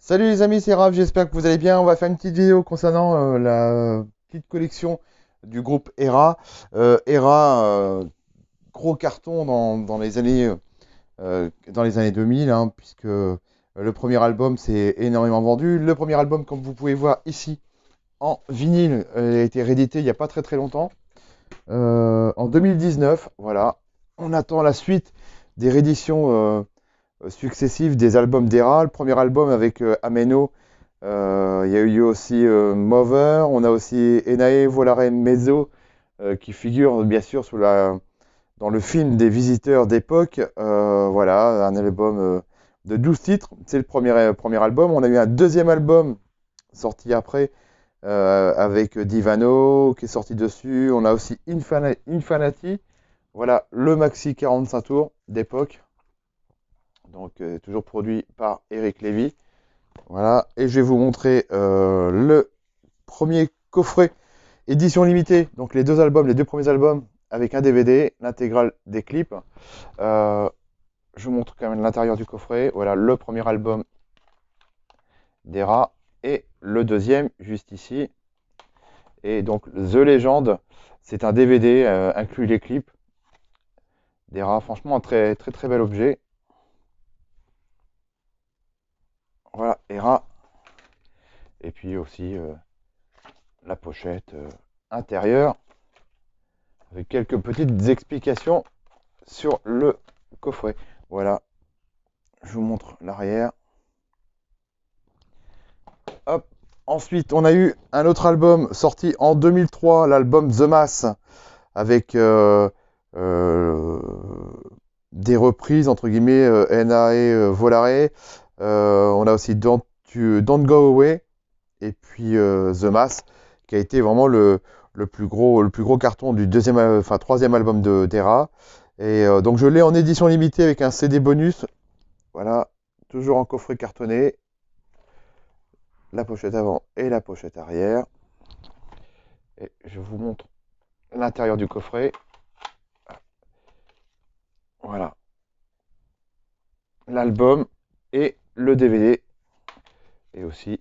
Salut les amis, c'est Raph, j'espère que vous allez bien. On va faire une petite vidéo concernant la petite collection du groupe Era. Era, gros carton dans les années 2000, hein, puisque le premier album s'est énormément vendu. Le premier album, comme vous pouvez voir ici, en vinyle, a été réédité il n'y a pas très très longtemps, en 2019. Voilà, on attend la suite des rééditions successives des albums d'Era. Le premier album avec Ameno. Il y a eu aussi Mover, on a aussi Enae Volare Mezzo qui figure bien sûr dans le film des visiteurs d'époque. Voilà, un album de 12 titres, c'est le premier album. On a eu un deuxième album sorti après avec Divano qui est sorti dessus. On a aussi Infinity, voilà le maxi 45 tours d'époque, donc toujours produit par Eric Lévy. Voilà, et je vais vous montrer le premier coffret édition limitée, donc les deux albums, les deux premiers albums, avec un DVD, l'intégrale des clips. Euh, je vous montre quand même l'intérieur du coffret. Voilà, le premier album d'Era et le deuxième, juste ici. Et donc, The Legend, c'est un DVD, inclut les clips d'Era. Franchement, un très très très bel objet. Voilà, Era. Et puis aussi la pochette intérieure, avec quelques petites explications sur le coffret. Voilà, je vous montre l'arrière. Hop. Ensuite, on a eu un autre album sorti en 2003, l'album The Mass, avec des reprises, entre guillemets, Enae Volare. On a aussi Don't Go Away, et puis The Mass, qui a été vraiment le plus gros carton du troisième album d'Era. Et donc je l'ai en édition limitée avec un CD bonus. Voilà, toujours en coffret cartonné. La pochette avant et la pochette arrière. Et je vous montre l'intérieur du coffret. Voilà, l'album et le DVD. Et aussi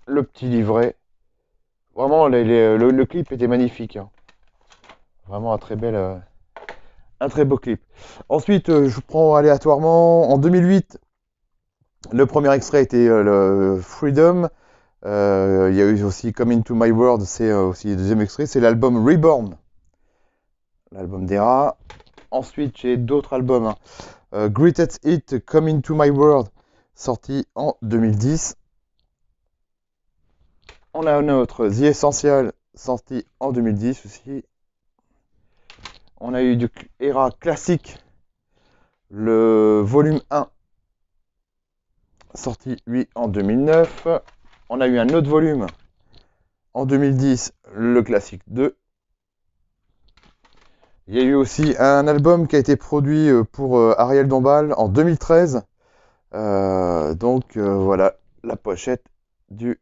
le petit livret. Vraiment, le clip était magnifique, hein. Vraiment un très beau clip. Ensuite, je prends aléatoirement. En 2008, le premier extrait était le Freedom. Il y a eu aussi Come Into My World, c'est aussi le deuxième extrait. C'est l'album Reborn, l'album d'Era. Ensuite, j'ai d'autres albums, hein. Greatest Hit, Come Into My World, sorti en 2010. On a un autre, The Essential, sorti en 2010 aussi. On a eu du Era classique, le volume 1, sorti lui en 2009. On a eu un autre volume en 2010, le classique 2. Il y a eu aussi un album qui a été produit pour Ariel Dombal en 2013. Voilà la pochette de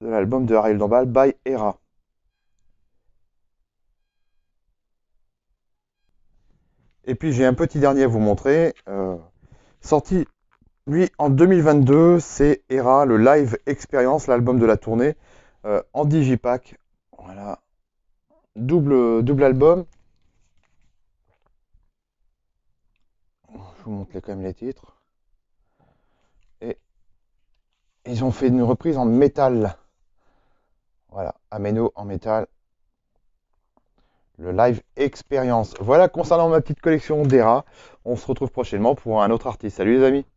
l'album de Ariel Dombal by Era. Et puis j'ai un petit dernier à vous montrer. Sorti lui en 2022, c'est Era, le Live Experience, l'album de la tournée, en digipack. Voilà, double album. Je vous montre quand même les titres. Et ils ont fait une reprise en métal. Voilà, Ameno en métal. Le Live Experience. Voilà concernant ma petite collection d'Era. On se retrouve prochainement pour un autre artiste. Salut les amis!